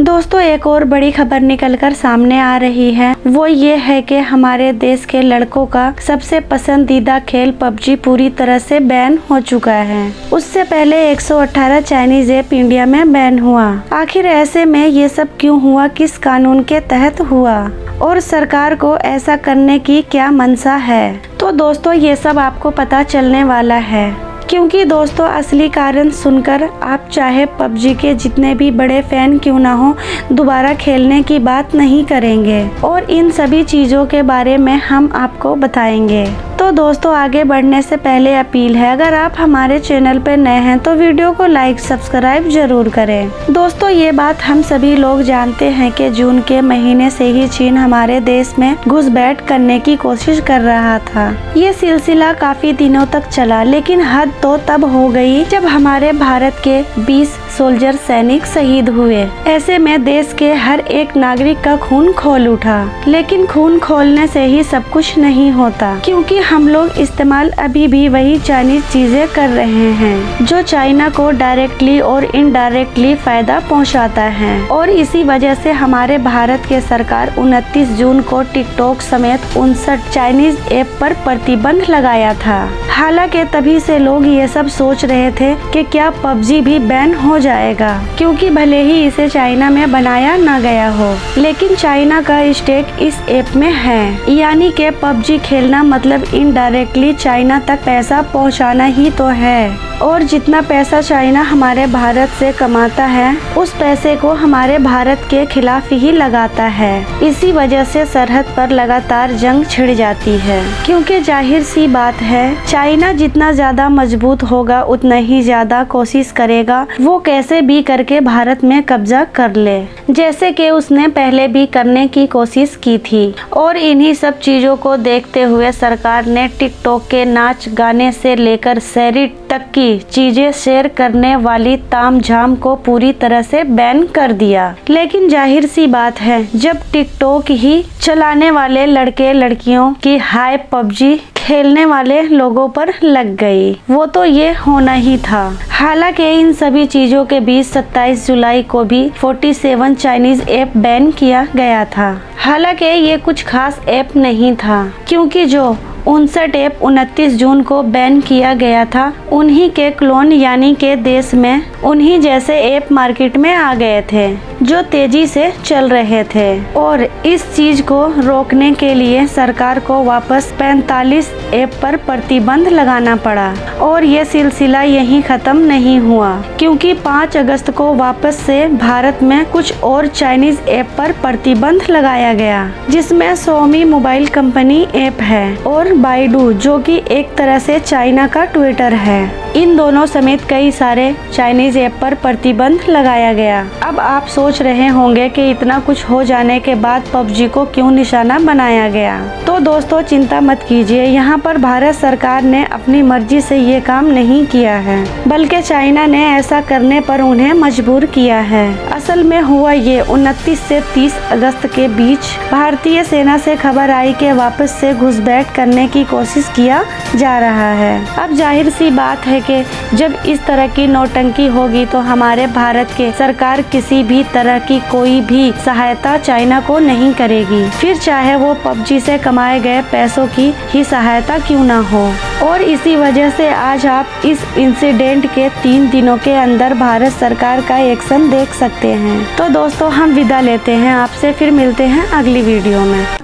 दोस्तों एक और बड़ी खबर निकलकर सामने आ रही है, वो ये है कि हमारे देश के लड़कों का सबसे पसंदीदा खेल पबजी पूरी तरह से बैन हो चुका है। उससे पहले 118 चाइनीज ऐप इंडिया में बैन हुआ। आखिर ऐसे में ये सब क्यों हुआ, किस कानून के तहत हुआ और सरकार को ऐसा करने की क्या मंशा है? तो दोस्तों ये सब आपको पता चलने वाला है, क्योंकि दोस्तों असली कारण सुनकर आप चाहे पबजी के जितने भी बड़े फैन क्यों ना हो, दोबारा खेलने की बात नहीं करेंगे और इन सभी चीज़ों के बारे में हम आपको बताएंगे। तो दोस्तों आगे बढ़ने से पहले अपील है, अगर आप हमारे चैनल पर नए हैं तो वीडियो को लाइक सब्सक्राइब जरूर करें। दोस्तों ये बात हम सभी लोग जानते हैं कि जून के महीने से ही चीन हमारे देश में घुसपैठ करने की कोशिश कर रहा था। ये सिलसिला काफी दिनों तक चला, लेकिन हद तो तब हो गई जब हमारे भारत के 20 सोल्जर सैनिक शहीद हुए। ऐसे में देश के हर एक नागरिक का खून खौल उठा। लेकिन खून खौलने से ही सब कुछ नहीं होता, क्योंकि हम लोग इस्तेमाल अभी भी वही चाइनीज चीजें कर रहे हैं जो चाइना को डायरेक्टली और इनडायरेक्टली फायदा पहुंचाता है। और इसी वजह से हमारे भारत के सरकार 29 जून को टिकटॉक समेत 59 चाइनीज ऐप पर प्रतिबंध लगाया था। हालांकि तभी से लोग ये सब सोच रहे थे कि क्या पबजी भी बैन हो जाएगा, क्योंकि भले ही इसे चाइना में बनाया ना गया हो, लेकिन चाइना का स्टेक इस ऐप में है। यानी कि पबजी खेलना मतलब इनडायरेक्टली चाइना तक पैसा पहुंचाना ही तो है। और जितना पैसा चाइना हमारे भारत से कमाता है, उस पैसे को हमारे भारत के खिलाफ ही लगाता है। इसी वजह से सरहद पर लगातार जंग छिड़ जाती है, क्योंकि जाहिर सी बात है चाइना जितना ज्यादा मजबूत होगा उतना ही ज्यादा कोशिश करेगा वो कैसे भी करके भारत में कब्जा कर ले, जैसे कि उसने पहले भी करने की कोशिश की थी। और इन्हीं सब चीजों को देखते हुए सरकार ने टिकटॉक के नाच गाने से लेकर शहरी तक की चीजें शेयर करने वाली तामझाम को पूरी तरह से बैन कर दिया। लेकिन जाहिर सी बात है, जब टिकटॉक ही चलाने वाले लड़के लड़कियों की हाइप पबजी खेलने वाले लोगों पर लग गई, वो तो ये होना ही था। हालांकि इन सभी चीजों के बीच 27 जुलाई को भी 47 चाइनीज ऐप बैन किया गया था। हालांकि ये कुछ खास ऐप नहीं था, क्योंकि जो 59 ऐप 29 जून को बैन किया गया था, उन्हीं के क्लोन यानी के देश में उन्हीं जैसे ऐप मार्केट में आ गए थे जो तेजी से चल रहे थे। और इस चीज को रोकने के लिए सरकार को वापस 45 ऐप पर प्रतिबंध लगाना पड़ा। और ये सिलसिला यहीं खत्म नहीं हुआ, क्योंकि 5 अगस्त को वापस से भारत में कुछ और चाइनीज ऐप पर प्रतिबंध लगाया गया, जिसमें Xiaomi मोबाइल कंपनी ऐप है और बाइडू जो कि एक तरह से चाइना का ट्विटर है। इन दोनों समेत कई सारे चाइनीज ऐप पर प्रतिबंध लगाया गया। अब आप सोच रहे होंगे कि इतना कुछ हो जाने के बाद पबजी को क्यों निशाना बनाया गया। तो दोस्तों चिंता मत कीजिए, यहाँ पर भारत सरकार ने अपनी मर्जी से ये काम नहीं किया है, बल्कि चाइना ने ऐसा करने पर उन्हें मजबूर किया है। असल में हुआ ये 29 से 30 अगस्त के बीच भारतीय सेना से खबर आई कि वापस से घुसपैठ करने की कोशिश किया जा रहा है। अब जाहिर सी बात है कि जब इस तरह की नौटंकी होगी तो हमारे भारत के सरकार किसी भी तरह की कोई भी सहायता चाइना को नहीं करेगी, फिर चाहे वो पबजी से कमाए गए पैसों की ही सहायता क्यों ना हो। और इसी वजह से आज आप इस इंसिडेंट के 3 दिनों के अंदर भारत सरकार का एक्शन देख सकते हैं। तो दोस्तों हम विदा लेते हैं आपसे, फिर मिलते हैं अगली वीडियो में।